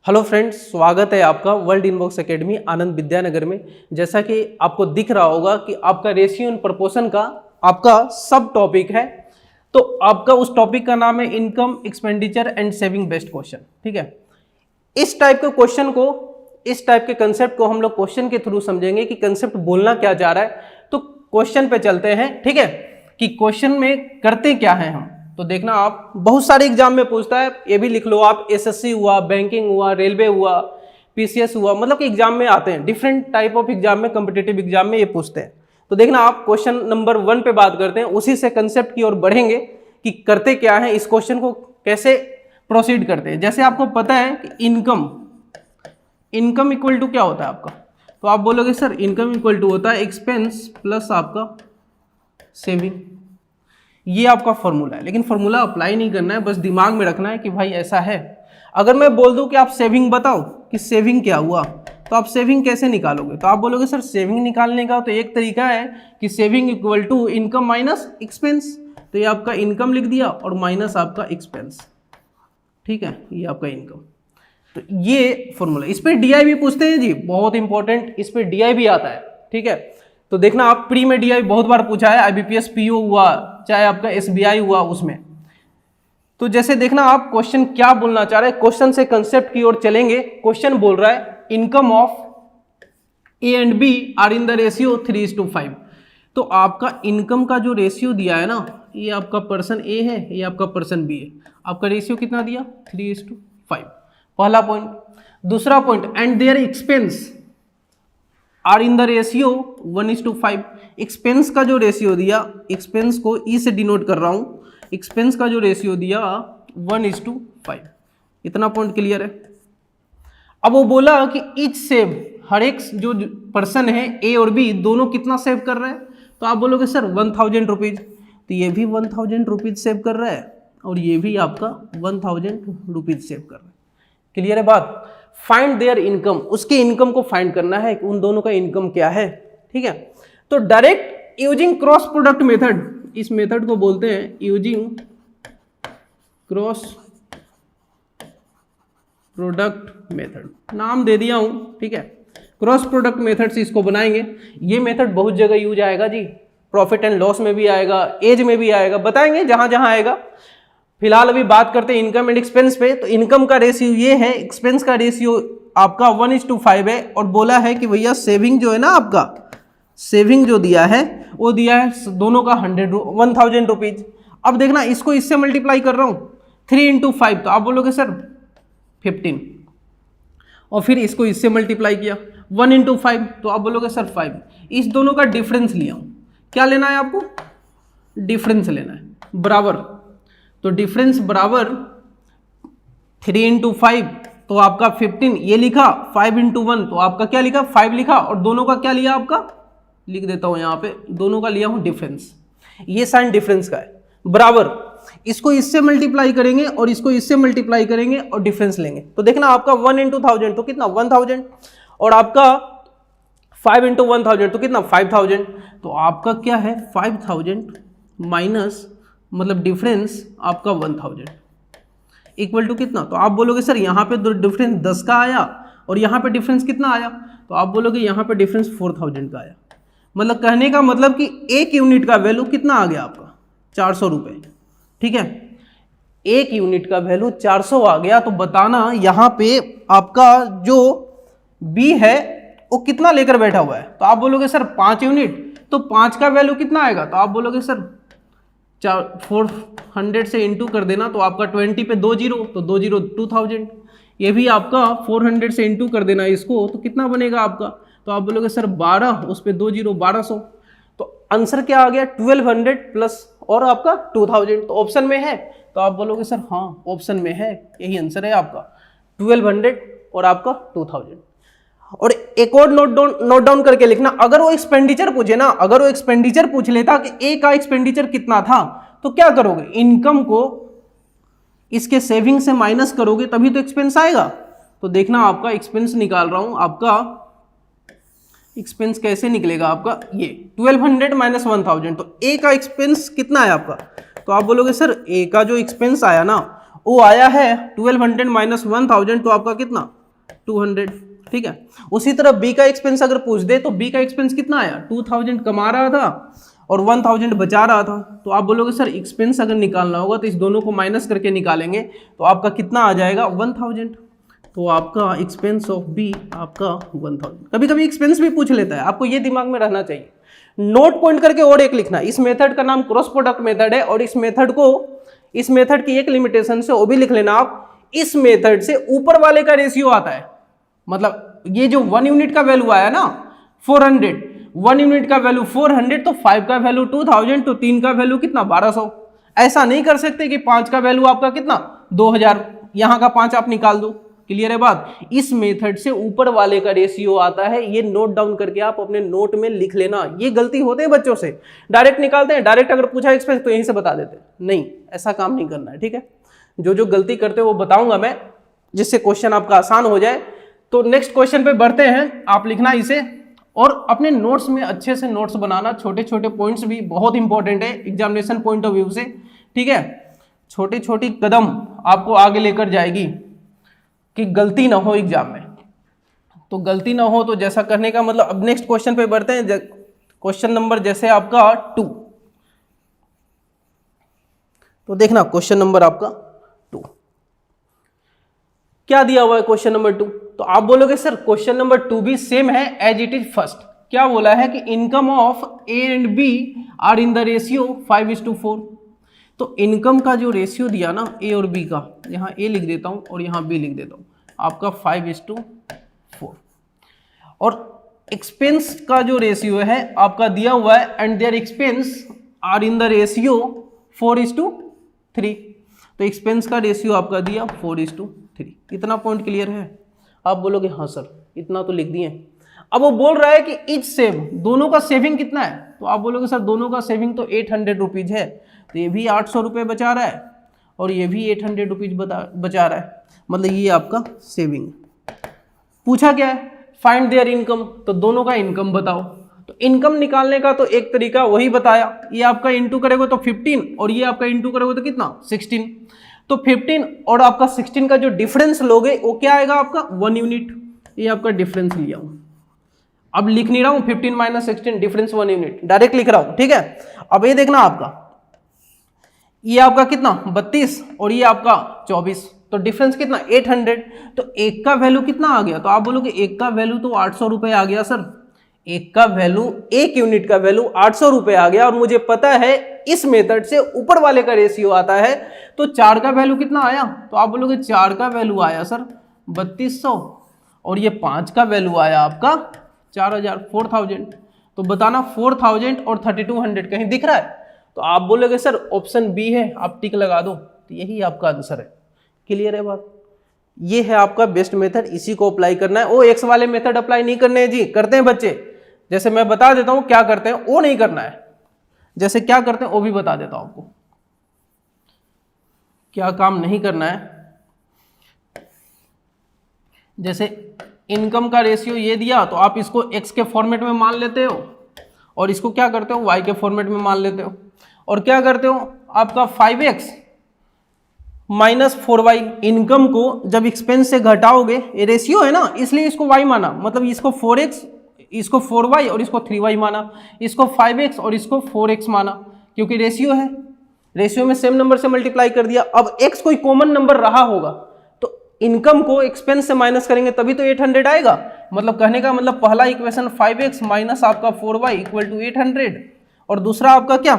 Hello friends, स्वागत है आपका वर्ल्ड इनबॉक्स एकेडमी आनंद विद्यानगर में। जैसा कि आपको दिख रहा होगा कि आपका रेशियो एंड प्रोपोर्शन का आपका सब टॉपिक है। तो आपका उस टॉपिक का नाम है income, expenditure and saving based question. ठीक है, इस टाइप के क्वेश्चन को, इस टाइप के कंसेप्ट को हम लोग क्वेश्चन के थ्रू समझेंगे कि कंसेप्ट बोलना क्या जा रहा है। तो क्वेश्चन पे चलते हैं। ठीक है, कि क्वेश्चन में करते क्या है हम। तो देखना, आप बहुत सारे एग्जाम में पूछता है, ये भी लिख लो आप, एसएससी हुआ, बैंकिंग हुआ, रेलवे हुआ, पीसीएस हुआ, मतलब कि एग्जाम में आते हैं, डिफरेंट टाइप ऑफ एग्जाम में, कॉम्पिटिटिव एग्जाम में ये पूछते हैं। तो देखना, आप क्वेश्चन नंबर 1 पे बात करते हैं, उसी से कंसेप्ट की ओर बढ़ेंगे कि करते क्या है, इस क्वेश्चन को कैसे प्रोसीड करते हैं। जैसे आपको पता है कि इनकम इक्वल टू क्या होता है आपका, तो आप बोलोगे सर इनकम इक्वल टू होता है एक्सपेंस प्लस आपका सेविंग। ये आपका फॉर्मूला है, लेकिन फॉर्मूला अप्लाई नहीं करना है, बस दिमाग में रखना है कि भाई ऐसा है। अगर मैं बोल दूं कि आप सेविंग बताओ कि सेविंग क्या हुआ, तो आप सेविंग कैसे निकालोगे। तो आप बोलोगे सर सेविंग निकालने का तो एक तरीका है कि saving equal to income minus expense. तो ये आपका इनकम लिख दिया और माइनस आपका एक्सपेंस। ठीक है, ये आपका इनकम। तो ये फॉर्मूला, इस पर डीआई भी पूछते हैं जी, बहुत इंपॉर्टेंट, इस पर डीआई भी आता है। ठीक है, तो देखना, आप प्री में डीआई बहुत बार पूछा है, आईबीपीएस पीओ हुआ, चाहे आपका एसबीआई हुआ उसमें। तो जैसे देखना, आप क्वेश्चन क्या बोलना चाह रहे हैं, क्वेश्चन से कंसेप्ट की ओर चलेंगे। क्वेश्चन बोल रहा है income of A and B are in the ratio 3:5। तो आपका इनकम का जो रेशियो दिया है ना, ये आपका पर्सन ए है, ये आपका पर्सन बी है। आपका रेशियो कितना दिया, 3:5, पहला पॉइंट। दूसरा point, and their expense are in the ratio 1:5। Expense का जो रेशियो दिया, एक्सपेंस को ई से डिनोट कर रहा हूं, एक्सपेंस का जो रेशियो दिया 1:5। इतना पॉइंट क्लियर है। अब वो बोला कि ईच सेव, हर एक जो पर्सन है ए और बी दोनों कितना सेव कर रहे हैं। तो आप बोलोगे सर 1000 रुपीज, तो ये भी 1000 रुपीज सेव कर रहा है और ये भी आपका 1000 रुपीज सेव कर रहा है। क्लियर है बात। फाइंड देयर इनकम, उसके इनकम को फाइंड करना है कि उन दोनों का इनकम क्या है। ठीक है, तो direct using cross product method, इस मेथड को बोलते हैं यूजिंग क्रॉस प्रोडक्ट मेथड, नाम दे दिया हूं। ठीक है, क्रॉस प्रोडक्ट मेथड से इसको बनाएंगे। ये मेथड बहुत जगह यूज आएगा जी, प्रॉफिट एंड लॉस में भी आएगा, एज में भी आएगा, बताएंगे जहां जहां आएगा। फिलहाल अभी बात करते हैं इनकम एंड एक्सपेंस पे। तो इनकम का रेशियो ये है, एक्सपेंस का रेशियो आपका 1:5 है, और बोला है कि भैया सेविंग जो है ना, आपका सेविंग जो दिया है वो दिया है दोनों का 1000 रुपीज। अब देखना, इसको इससे मल्टीप्लाई कर रहा हूं 3:5, तो आप बोलोगे सर 15, और फिर इसको इससे मल्टीप्लाई किया 1:5, तो आप बोलोगे सर 5। इस दोनों का डिफरेंस लिया हूं। क्या लेना है आपको, डिफरेंस लेना है, बराबर। तो डिफरेंस बराबर 3:5, तो आपका 15 ये लिखा, 5:1 तो आपका क्या लिखा, 5 लिखा, और दोनों का क्या लिया आपका, लिख देता हूं यहां पे, दोनों का लिया हूं डिफरेंस। ये साइन डिफरेंस का है, बराबर। इसको इससे मल्टीप्लाई करेंगे और इसको इससे मल्टीप्लाई करेंगे और डिफरेंस लेंगे। तो देखना, आपका 1:1000 तो कितना 1000, और आपका 5:1000 तो कितना 5000। तो आपका क्या है 5000 माइनस, मतलब डिफरेंस आपका 1000 इक्वल टू कितना। तो आप बोलोगे सर यहाँ पे डिफरेंस 10 का आया और यहाँ पे डिफरेंस कितना आया, तो आप बोलोगे यहाँ पे डिफरेंस 4000 का आया। मतलब कहने का मतलब कि एक यूनिट का वैल्यू कितना आ गया आपका, 400 रुपये। ठीक है, एक यूनिट का वैल्यू 400 आ गया। तो बताना यहाँ पे आपका जो बी है वो कितना लेकर बैठा हुआ है। तो आप बोलोगे सर 5 यूनिट, तो 5 का वैल्यू कितना आएगा, तो आप बोलोगे सर 400 से इंटू कर देना, तो आपका 20 पे 2 जीरो, तो 2 जीरो 2000। ये भी आपका 400 से इंटू कर देना इसको, तो कितना बनेगा आपका, तो आप बोलोगे सर 12, उस पे 2 जीरो 1200। तो आंसर क्या आ गया 1200 प्लस और आपका 2000। तो ऑप्शन में है, तो आप बोलोगे सर हाँ ऑप्शन में है, यही आंसर है आपका 1200 और आपका 2000। और एक और नोट डाउन करके लिखना, अगर वो एक्सपेंडिचर पूछे ना, अगर वो एक्सपेंडिचर पूछ लेता कि ए का एक्सपेंडिचर कितना था, तो क्या करोगे, इनकम को इसके सेविंग से माइनस करोगे तभी तो एक्सपेंस आएगा। तो देखना, आपका एक्सपेंस निकाल रहा हूं, आपका एक्सपेंस कैसे निकलेगा आपका, ये 1200 माइनस 1000। तो ए का एक्सपेंस कितना है आपका, तो आप बोलोगे सर ए का जो एक्सपेंस आया ना वो आया है 1200 माइनस 1000 तो आपका कितना 200, ठीक है। उसी तरह बी का एक्सपेंस अगर पूछ दे तो बी का एक्सपेंस कितना आया 2000 कमा रहा था और 1000 बचा रहा था, तो आप बोलोगे सर एक्सपेंस अगर निकालना होगा तो इस दोनों को माइनस करके निकालेंगे तो आपका कितना आ जाएगा 1000, तो आपका एक्सपेंस ऑफ बी आपका 1000। कभी कभी एक्सपेंस भी पूछ लेता है, आपको ये दिमाग में रहना चाहिए। नोट पॉइंट करके और एक लिखना, इस मेथड का नाम क्रॉस प्रोडक्ट मेथड है और इस मेथड की एक लिमिटेशन से वो भी लिख लेना आप, इस मेथड से ऊपर वाले का रेशियो आता है, मतलब ये जो 1 यूनिट का वैल्यू आया ना 400, 1 यूनिट का वैल्यू 400 तो 5 का वैल्यू 2000 तो 3 का वैल्यू कितना 1200। ऐसा नहीं कर सकते कि 5 का वैल्यू आपका कितना 2000, यहां का 5 आप निकाल दो। क्लियर है बात? इस मेथड से ऊपर वाले का रेशियो आता है, ये नोट डाउन करके आप अपने नोट में लिख लेना। ये गलती होते हैं बच्चों से, डायरेक्ट निकालते हैं, डायरेक्ट अगर पूछा एक्सपेंस तो यहीं से बता देते हैं। नहीं, ऐसा काम नहीं करना है, ठीक है। जो जो गलती करते हो वो बताऊंगा मैं, जिससे क्वेश्चन आपका आसान हो जाए। तो नेक्स्ट क्वेश्चन पे बढ़ते हैं, आप लिखना इसे और अपने नोट्स में अच्छे से नोट्स बनाना। छोटे छोटे पॉइंट्स भी बहुत इंपॉर्टेंट है एग्जामिनेशन पॉइंट ऑफ व्यू से, ठीक है। छोटी छोटी कदम आपको आगे लेकर जाएगी कि गलती ना हो एग्जाम में। तो गलती ना हो तो जैसा करने का मतलब, अब नेक्स्ट क्वेश्चन पे बढ़ते हैं। क्वेश्चन नंबर जैसे आपका 2, तो देखना क्वेश्चन नंबर आपका 2 क्या दिया हुआ है। क्वेश्चन नंबर 2 तो आप बोलोगे सर क्वेश्चन नंबर 2 भी सेम है एज इट इज फर्स्ट। क्या बोला है कि income of A and B are in the ratio 5:4। तो इनकम का जो रेशियो दिया ना ए और बी का, यहाँ ए लिख देता हूं और यहाँ बी लिख देता हूं, आपका 5:4। और एक्सपेंस का जो रेशियो है आपका दिया हुआ है and their expense are in the ratio 4:3। तो एक्सपेंस का रेशियो आपका दिया 4:3। इतना पॉइंट क्लियर है? आप बोलोगे हाँ सर इतना तो लिख दिए। अब वो बोल रहा है कि इच सेव, दोनों का सेविंग कितना है, तो आप बोलोगे सर दोनों का सेविंग तो 800 रुपीज है, तो ये भी 800 रुपये बचा रहा है और ये भी 800 रुपीज बचा रहा है, मतलब ये आपका सेविंग। पूछा क्या है फाइंड देयर इनकम, तो दोनों का इनकम बताओ। तो इनकम निकालने का तो एक तरीका वही बताया, ये आपका इंटू करेगा तो 15 और ये आपका इंटू करेगा तो कितना 16। तो 15 और आपका 16 का जो डिफरेंस लोगे वो क्या आएगा आपका 1 यूनिट। ये आपका डिफरेंस लिया हूं, अब लिख नहीं रहा हूं 15 माइनस 16 डिफरेंस 1 यूनिट, डायरेक्ट लिख रहा हूं, ठीक है। अब ये देखना आपका, ये आपका कितना 32 और ये आपका 24, तो डिफरेंस कितना 800। तो एक का वैल्यू कितना आ गया, तो आप बोलोगे एक का वैल्यू तो 800 रुपए आ गया सर। एक का वैल्यू, एक यूनिट का वैल्यू 800 रुपए आ गया और मुझे पता है इस मेथड से ऊपर वाले का रेशियो आता है, तो 4 का वैल्यू कितना आया, तो आप बोलोगे 4 का वैल्यू आया सर 3200 और ये 5 का वैल्यू आया आपका 4000। तो बताना 4000 और 3200 कहीं दिख रहा है, तो आप बोलोगे सर ऑप्शन बी है, आप टिक लगा दो, तो यही आपका आंसर है। क्लियर है बात? ये है आपका बेस्ट मेथड, इसी को अप्लाई करना है। ओ एक्स वाले मेथड अप्लाई नहीं करने हैं जी, करते हैं बच्चे, जैसे मैं बता देता हूं क्या करते हैं वो नहीं करना है, जैसे क्या करते हैं वो भी बता देता हूं आपको क्या काम नहीं करना है। जैसे इनकम का रेशियो ये दिया तो आप इसको एक्स के फॉर्मेट में मान लेते हो और इसको क्या करते हो वाई के फॉर्मेट में मान लेते हो, और क्या करते हो आपका 5x माइनस 4y, इनकम को जब एक्सपेंस से घटाओगे, ये रेशियो है ना इसलिए इसको y माना, मतलब इसको 4x, इसको 4y और इसको 3y माना, इसको 5x और इसको 4x माना, क्योंकि रेशियो है, रेशियो में सेम नंबर से मल्टीप्लाई कर दिया। अब x कोई कॉमन नंबर रहा होगा तो इनकम को एक्सपेंस से माइनस करेंगे तभी तो 800 आएगा। मतलब कहने का मतलब पहला इक्वेशन 5x माइनस आपका 4y इक्वल टू 800 और दूसरा आपका क्या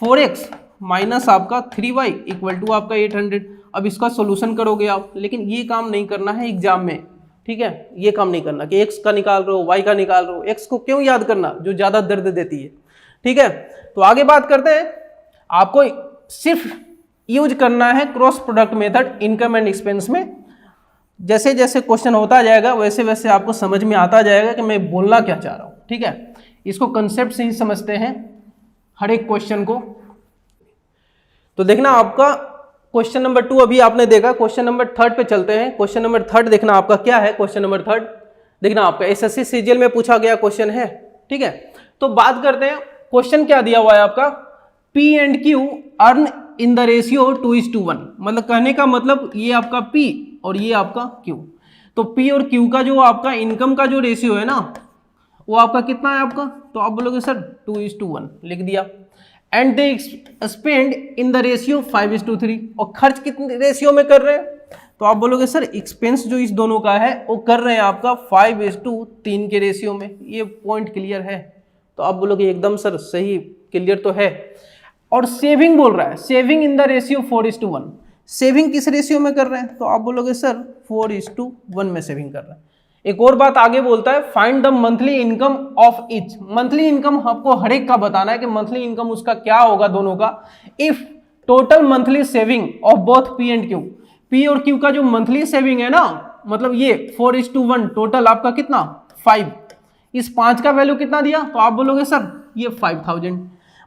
4x माइनस आपका 3y इक्वल टू आपका 800। अब इसका सोल्यूशन करोगे आप, लेकिन ये काम नहीं करना है एग्जाम में, ठीक है। ये काम नहीं करना कि x का निकाल रहे हो y का निकाल रहे हो, x को क्यों याद करना जो ज्यादा दर्द देती है, ठीक है। तो आगे बात करते हैं, आपको सिर्फ यूज करना है cross product method income and expense में। जैसे जैसे क्वेश्चन होता जाएगा वैसे वैसे आपको समझ में आता जाएगा कि मैं बोलना क्या चाह रहा हूं, ठीक है। इसको कंसेप्ट से ही समझते हैं हर एक क्वेश्चन को। तो देखना आपका क्वेश्चन नंबर 2 अभी आपने देखा, क्वेश्चन नंबर 3 पे चलते हैं। क्वेश्चन नंबर 3 देखना आपका क्या है, क्वेश्चन नंबर 3 देखना आपका एसएससी सीजीएल में पूछा गया क्वेश्चन है, ठीक है। तो बात करते हैं क्वेश्चन क्या दिया हुआ है आपका, P and Q earn in the ratio 2:1, मतलब कहने का मतलब ये आपका P और ये आपका Q। तो P और Q का जो आपका इनकम का जो रेशियो है ना, वो आपका कितना है आपका, तो आप बोलोगे सर 2:1 लिख दिया। And they spend in the ratio 5:3, और खर्च कितने रेशियो में कर रहे हैं, तो आप बोलोगे सर एक्सपेंस जो इस दोनों का है वो कर रहे हैं आपका 5:3 के रेशियो में। ये पॉइंट क्लियर है, तो आप बोलोगे एकदम सर सही, क्लियर तो है। और सेविंग बोल रहा है, saving in the ratio 4:1, saving किस रेशियो में कर रहे हैं, तो आप बोलोगे सर 4:1 में सेविंग कर रहे हैं। एक और बात आगे बोलता है, find the monthly income of each, monthly income आपको हर एक का बताना है कि मंथली इनकम उसका क्या होगा दोनों का। If total monthly saving of both P and Q, P और क्यू का जो मंथली सेविंग है ना, मतलब ये 4:1 टोटल आपका कितना 5, इस 5 का वैल्यू कितना दिया, तो आप बोलोगे सर ये 5000।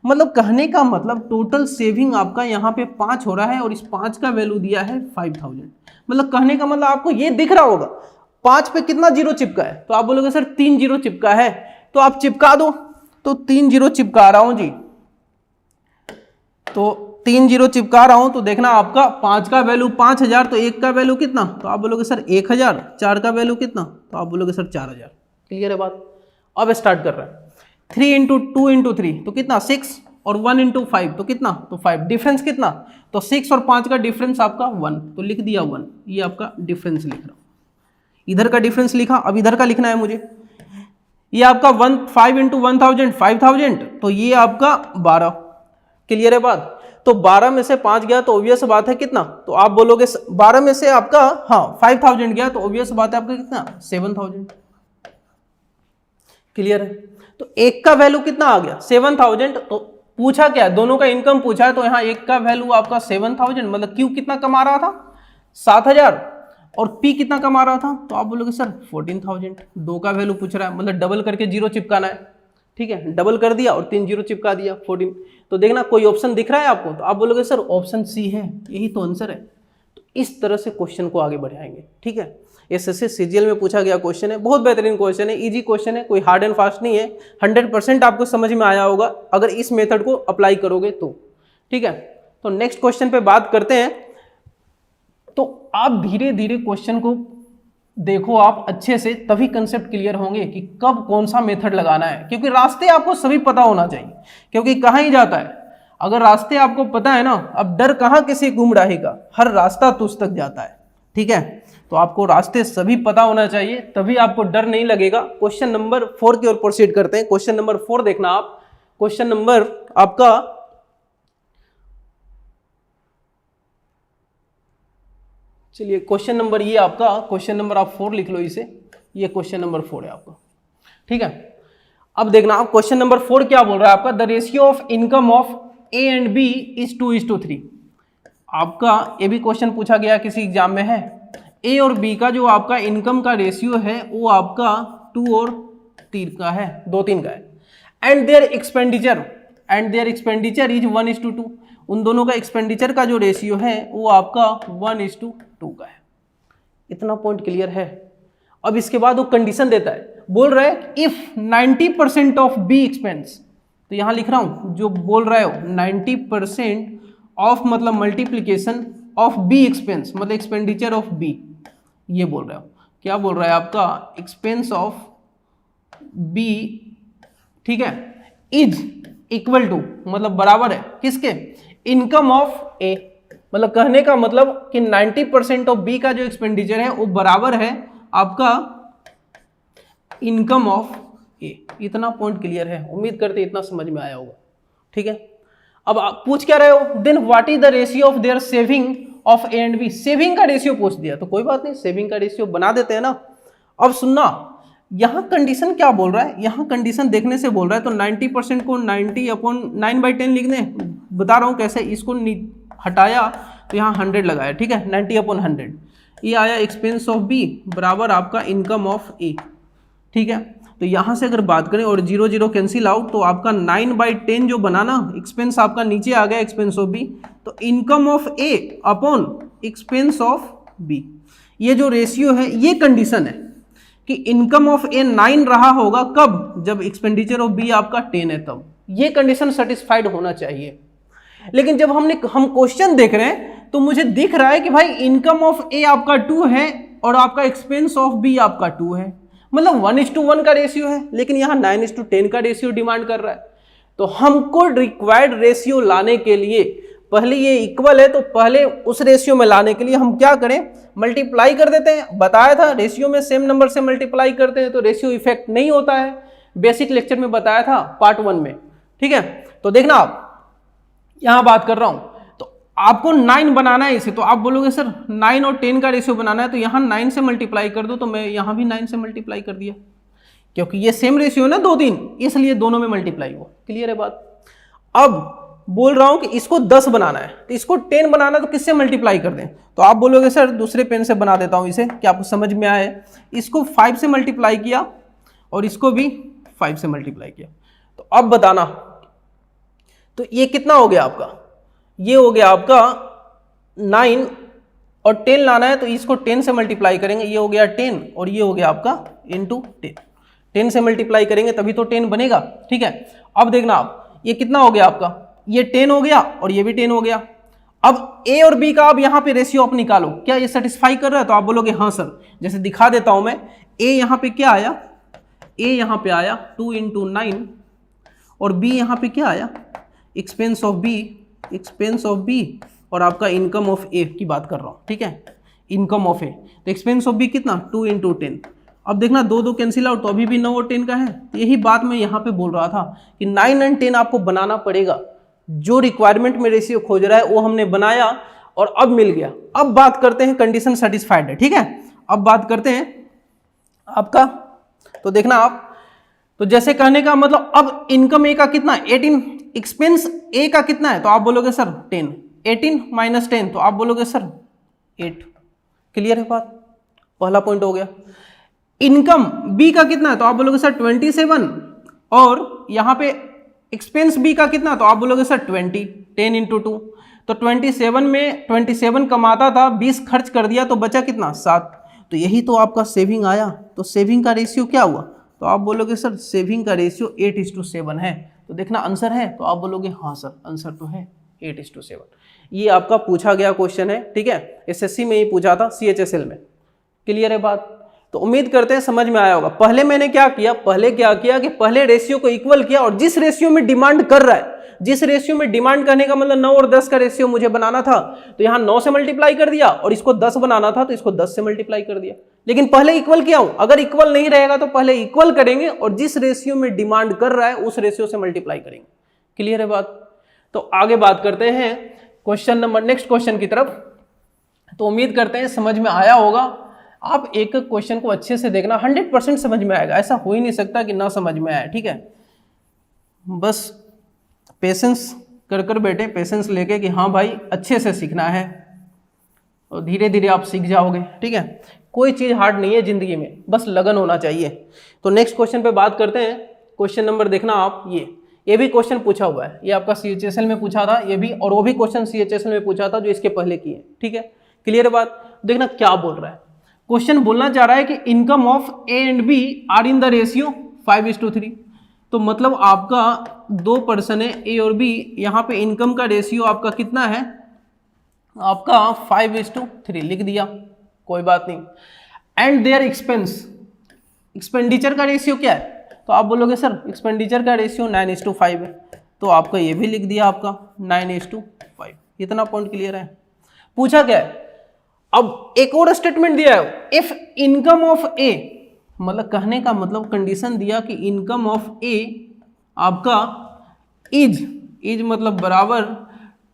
मतलब कहने का मतलब टोटल सेविंग आपका यहाँ पे 5 हो रहा है और इस 5 का वैल्यू दिया है 5000। मतलब कहने का मतलब आपको ये दिख रहा होगा 5 पे कितना जीरो चिपका है, तो आप बोलोगे सर 3 जीरो चिपका है, तो आप चिपका दो। तो 3 जीरो चिपका रहा हूं जी, तो 3 जीरो चिपका रहा हूं, तो देखना आपका 5 का वैल्यू 5000, तो 1 का वैल्यू कितना, तो आप बोलोगे सर 1000, 4 का वैल्यू कितना, तो आप बोलोगे सर 4000। क्लियर है बात। अब स्टार्ट कर रहा है, 3 × 2 × 3 तो कितना 6, और 1 × 5 तो कितना, तो 5। डिफरेंस कितना, तो 6 और 5 का डिफरेंस आपका 1, तो लिख दिया 1। ये आपका डिफरेंस लिख रहा हूं, इधर का डिफरेंस लिखा, अब इधर का लिखना है मुझे। ये आपका 5 × 1000 5000, तो ये आपका 12। क्लियर है बात। तो 12 में से 5 गया तो ऑब्वियस बात है कितना, तो आप बोलोगे 12 में से आपका 5000 गया तो ऑब्वियस बात है आपका कितना 7000। क्लियर है। तो एक का वैल्यू कितना आ गया 7000, तो पूछा क्या, दोनों का इनकम पूछा है, तो यहाँ एक का वैल्यू आपका 7000, मतलब क्यू कितना कमा रहा था 7000, और पी कितना कमा रहा था, तो आप बोलोगे सर 14000। 2 का वैल्यू पूछ रहा है, मतलब डबल करके जीरो चिपकाना है। ठीक है, डबल कर दिया और 3 जीरो चिपका दिया 14। तो देखना कोई ऑप्शन दिख रहा है आपको, तो आप बोलोगे सर ऑप्शन सी है, यही तो आंसर है। तो इस तरह से क्वेश्चन को आगे बढ़ाएंगे। ठीक है, एसएससी सीजीएल में पूछा गया क्वेश्चन है, बहुत बेहतरीन क्वेश्चन है, इजी क्वेश्चन है, कोई हार्ड एंड फास्ट नहीं है। 100% आपको समझ में आया होगा अगर इस मेथड को अप्लाई करोगे तो। ठीक है, तो नेक्स्ट क्वेश्चन पे बात करते हैं। तो आप धीरे धीरे क्वेश्चन को देखो आप अच्छे से, तभी कंसेप्ट क्लियर होंगे कि कब कौन सा मेथड लगाना है, क्योंकि रास्ते आपको सभी पता होना चाहिए, क्योंकि कहाँ ही जाता है। अगर रास्ते आपको पता है ना, अब डर कहाँ किसी गुमराही का, हर रास्ता तुझ तक जाता है। ठीक है, तो आपको रास्ते सभी पता होना चाहिए, तभी आपको डर नहीं लगेगा। क्वेश्चन नंबर 4 की ओर प्रोसीड करते हैं। क्वेश्चन नंबर 4 देखना आप, क्वेश्चन नंबर आपका चलिए क्वेश्चन नंबर ये आपका क्वेश्चन नंबर आप 4 लिख लो इसे, ये क्वेश्चन नंबर 4 है आपका। ठीक है, अब देखना आप क्वेश्चन नंबर 4 क्या बोल रहा है आपका, the ratio of income of A and B is 2:3। आपका ये भी क्वेश्चन पूछा गया किसी एग्जाम में है। ए और बी का जो आपका इनकम का रेशियो है वो आपका 2 और 3 का है, 2-3 का है। And there expenditure is 1:2। उन दोनों का एक्सपेंडिचर का जो रेशियो है वो आपका 1:2 का है। इतना पॉइंट क्लियर है। अब इसके बाद वो कंडीशन देता है, बोल रहा है इफ 90% ऑफ बी एक्सपेंस, तो यहां लिख रहा हूं जो बोल रहा है 90% ऑफ मतलब मल्टीप्लीकेशन ऑफ बी एक्सपेंस, मतलब एक्सपेंडिचर ऑफ बी, ये बोल रहा है। क्या बोल रहा है आपका, एक्सपेंस ऑफ बी, ठीक है, इज इक्वल टू मतलब बराबर है किसके, इनकम ऑफ ए। मतलब कहने का मतलब कि 90% ऑफ बी का जो एक्सपेंडिचर है वो बराबर है आपका इनकम ऑफ ए। इतना पॉइंट क्लियर है, उम्मीद करते इतना समझ में आया होगा। ठीक है, अब आप पूछ क्या रहे हो, then what is the ratio of their saving of A and B. Saving का रेशियो पूछ दिया तो कोई बात नहीं, सेविंग का रेशियो बना देते हैं ना। अब सुनना, यहां कंडीशन क्या बोल रहा है, यहां कंडीशन देखने से बोल रहा है तो 90% को 90/9/10 लिख दें। बता रहा हूं कैसे, इसको हटाया तो यहाँ 100 लगाया। ठीक है, 90/100 ये आया एक्सपेंस ऑफ बी बराबर आपका इनकम ऑफ ए। ठीक है, तो यहाँ से अगर बात करें और 0 0 कैंसिल आउट, तो आपका 9/10 जो बना ना एक्सपेंस आपका नीचे आ गया एक्सपेंस ऑफ बी, तो income of A upon expense of B. ये जो रेशियो है ये कंडीशन है कि इनकम ऑफ ए 9 रहा होगा कब, जब एक्सपेंडिचर ऑफ बी आपका 10 है तब। ये कंडीशन सेटिस्फाइड होना चाहिए। लेकिन जब हम क्वेश्चन देख रहे हैं तो मुझे दिख रहा है कि भाई इनकम ऑफ ए आपका 2 है और आपका एक्सपेंस ऑफ बी आपका 2 है, मतलब 1:1 का रेशियो है, लेकिन यहाँ 9:10 का रेशियो डिमांड कर रहा है। तो हमको रिक्वायर्ड रेशियो लाने के लिए पहले ये इक्वल है, तो पहले उस रेशियो में लाने के लिए हम क्या करें, मल्टीप्लाई कर देते हैं। बताया था रेशियो में सेम नंबर से मल्टीप्लाई करते हैं तो रेशियो इफेक्ट नहीं होता है, बेसिक लेक्चर में बताया था पार्ट 1 में, ठीक है। तो देखना आप यहां बात कर रहा हूं, तो आपको 9 बनाना है इसे, तो आप बोलोगे सर 9 और 10 का रेशियो बनाना है, तो यहां 9 से मल्टीप्लाई कर दो, तो मैं यहां भी 9 से मल्टीप्लाई कर दिया, क्योंकि ये सेम रेशियो है ना 2 3, इसलिए दोनों में मल्टीप्लाई हुआ। क्लियर है बात। अब बोल रहा हूं कि इसको 10 बनाना है, तो इसको 10 बनाना है, तो किससे मल्टीप्लाई कर दें, तो आप बोलोगे सर दूसरे पेन से बना देता हूं इसे, क्या आपको समझ में आए। इसको 5 से मल्टीप्लाई किया और इसको भी 5 से मल्टीप्लाई किया, तो अब बताना, तो ये कितना हो गया आपका, ये हो गया आपका 9 और 10 लाना है, तो इसको 10 से मल्टीप्लाई करेंगे, ये हो गया 10 और ये हो गया आपका इंटू 10 से मल्टीप्लाई करेंगे तभी तो 10 बनेगा, ठीक है। अब देखना आप ये कितना हो गया आपका, ये 10 हो गया और ये भी 10 हो गया। अब ए और बी का अब यहां पे रेशियो आप निकालो, क्या ये सेटिस्फाई कर रहा है, तो आप बोलोगे हाँ सर। जैसे दिखा देता हूं मैं, ए यहां पे क्या आया, ए यहां पे आया 2 × 9 और बी यहां पे क्या आया, एक्सपेंस ऑफ बी और आपका इनकम ऑफ ए की बात कर रहा हूं, ठीक है, इनकम ऑफ ए। तो एक्सपेंस ऑफ बी कितना 2 × 10। अब देखना 2 2 कैंसिल आउट, तो अभी भी 9 और 10 का है। तो यही बात मैं यहां पे बोल रहा था कि 9 और 10 आपको बनाना पड़ेगा। जो रिक्वायरमेंट में रेशियो खोज रहा है वो हमने बनाया और अब मिल गया। अब बात करते हैं कंडीशन सेटिस्फाइड है, ठीक है। अब बात करते हैं आपका, तो देखना आप, तो जैसे कहने का मतलब अब इनकम ए का कितना 18, एक्सपेंस ए का कितना है, तो आप बोलोगे सर 10, 18 - 10, तो आप बोलोगे सर 8। क्लियर है बात, पहला पॉइंट हो गया। इनकम बी का कितना है, तो आप बोलोगे सर 27 और यहां पे एक्सपेंस बी का कितना, तो आप बोलोगे सर 20, 10 × 2, तो 27 में 27 कमाता था, 20 खर्च कर दिया, तो बचा कितना 7। तो यही तो आपका सेविंग आया। तो सेविंग का रेशियो क्या हुआ, तो आप बोलोगे सर सेविंग का रेशियो 8:7 है। तो देखना आंसर है, तो आप बोलोगे हाँ सर आंसर तो है 8:7। ये आपका पूछा गया क्वेश्चन है, ठीक है, एसएससी में ही पूछा था, CHSL में। क्लियर है बात। तो उम्मीद करते हैं समझ में आया होगा। पहले मैंने क्या किया, कि पहले रेशियो को इक्वल किया और जिस रेशियो में डिमांड कर रहा है, जिस रेशियो में डिमांड करने का मतलब 9 और 10 का रेशियो मुझे बनाना था, तो यहां 9 से मल्टीप्लाई कर दिया और इसको 10 बनाना था तो इसको 10 से मल्टीप्लाई कर दिया। लेकिन पहले इक्वल किया हूं, अगर इक्वल नहीं रहेगा तो पहले इक्वल करेंगे और जिस रेशियो में डिमांड कर रहा है उस रेशियो से मल्टीप्लाई करेंगे। क्लियर है बात। तो आगे बात करते हैं नेक्स्ट क्वेश्चन की तरफ। तो उम्मीद करते हैं समझ में आया होगा। आप एक क्वेश्चन को अच्छे से देखना, 100% समझ में आएगा, ऐसा हो ही नहीं सकता कि ना समझ में आए, ठीक है। बस पेशेंस कर कर बैठे, पेशेंस लेके कि हाँ भाई अच्छे से सीखना है और धीरे धीरे आप सीख जाओगे, ठीक है। कोई चीज़ हार्ड नहीं है ज़िंदगी में, बस लगन होना चाहिए। तो नेक्स्ट क्वेश्चन पे बात करते हैं। क्वेश्चन नंबर देखना आप, ये भी क्वेश्चन पूछा हुआ है, ये आपका CHSL में पूछा था, ये भी, और वो भी क्वेश्चन CHSL में पूछा था जो इसके पहले किए, ठीक है। क्लियर बात। देखना क्या बोल रहा है क्वेश्चन, बोलना चाह रहा है कि income of A and B are in the ratio 5:3। तो मतलब आपका 2 पर्सन है ए और बी, यहाँ पे इनकम का रेशियो आपका कितना है, आपका 5:3 लिख दिया, कोई बात नहीं। एंड देयर एक्सपेंडिचर का रेशियो क्या है, तो आप बोलोगे सर एक्सपेंडिचर का रेशियो 9:5 है, तो आपका ये भी लिख दिया आपका 9:5। इतना पॉइंट क्लियर है। पूछा क्या है, अब एक और स्टेटमेंट दिया है, इफ इनकम ऑफ ए, मतलब कहने का मतलब कंडीशन दिया कि इनकम ऑफ ए आपका इज मतलब बराबर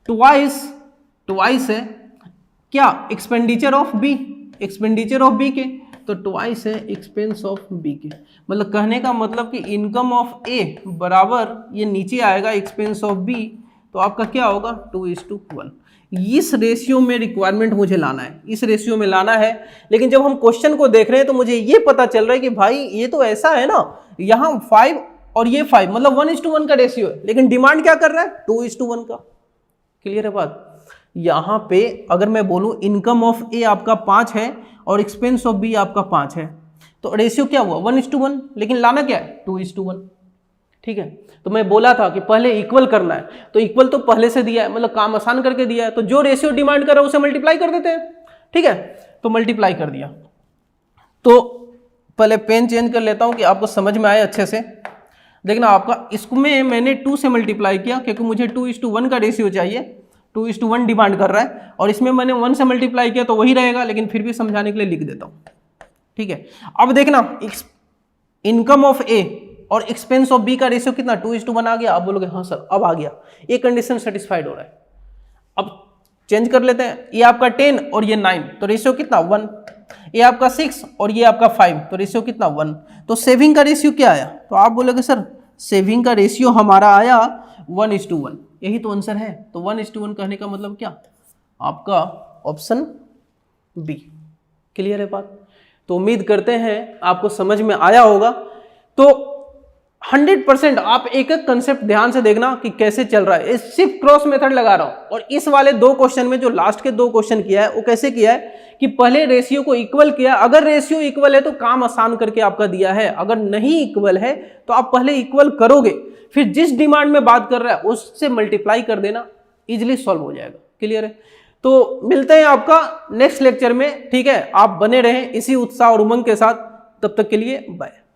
ट्वाइस है क्या, एक्सपेंडिचर ऑफ बी के, तो ट्वाइस है एक्सपेंस ऑफ बी के। मतलब कहने का मतलब कि इनकम ऑफ ए बराबर ये नीचे आएगा एक्सपेंस ऑफ बी, तो आपका क्या होगा 2:1। इस रेशियो में रिक्वायरमेंट मुझे लाना है, इस रेशियो में लाना है। लेकिन जब हम क्वेश्चन को देख रहे हैं तो मुझे ये पता चल रहा है कि भाई ये तो ऐसा है ना, यहाँ 5 और ये 5, मतलब 1:1 का रेशियो है, लेकिन डिमांड क्या कर रहा है 2:1 का। क्लियर है बात। यहाँ पे अगर मैं बोलूँ इनकम ऑफ ए आपका 5 है और एक्सपेंस ऑफ बी आपका 5 है, तो रेशियो क्या हुआ 1:1, लेकिन लाना क्या है 2:1। ठीक है। तो मैं बोला था कि पहले इक्वल करना है, तो इक्वल तो पहले से दिया है, मतलब काम आसान करके दिया है, तो जो रेशियो डिमांड कर रहा है उसे मल्टीप्लाई कर देते हैं, ठीक है। तो मल्टीप्लाई कर दिया। तो पहले पेन चेंज कर लेता हूं कि आपको समझ में आए अच्छे से। देखना आपका इसमें मैंने 2 से मल्टीप्लाई किया क्योंकि मुझे 2:1 का रेशियो चाहिए, 2:1 डिमांड कर रहा है, और इसमें मैंने 1 से मल्टीप्लाई किया तो वही रहेगा, लेकिन फिर भी समझाने के लिए लिख देता हूं, ठीक है। अब देखना इनकम ऑफ ए और एक्सपेंस ऑफ बी का रेशियो कितना 2:1 आ गया। आप बोलोगे हाँ सर अब आ गया, ये कंडीशन सेटिस्फाइड हो रहा है। अब चेंज कर लेते हैं, ये आपका 10 और ये 9, तो रेशियो कितना 1, ये आपका 6 और ये आपका 5, तो रेशियो कितना 1। तो सेविंग का रेशियो क्या आया, तो आप बोलोगे सर सेविंग का रेशियो हमारा आया 1:1, यही तो आंसर है। तो 1:1 कहने का मतलब क्या, आपका ऑप्शन बी। क्लियर है बात। तो उम्मीद करते हैं आपको समझ में आया होगा। तो 100% आप एक एक कंसेप्ट ध्यान से देखना कि कैसे चल रहा है। सिर्फ क्रॉस मेथड लगा रहा हूं, और इस वाले 2 क्वेश्चन में जो लास्ट के 2 क्वेश्चन किया है वो कैसे किया है कि पहले रेशियो को इक्वल किया, अगर रेशियो इक्वल है तो काम आसान करके आपका दिया है, अगर नहीं इक्वल है तो आप पहले इक्वल करोगे, फिर जिस डिमांड में बात कर रहा है उससे मल्टीप्लाई कर देना, इजिली सॉल्व हो जाएगा। क्लियर है। तो मिलते हैं आपका नेक्स्ट लेक्चर में, ठीक है। आप बने रहें इसी उत्साह और उमंग के साथ, तब तक के लिए बाय।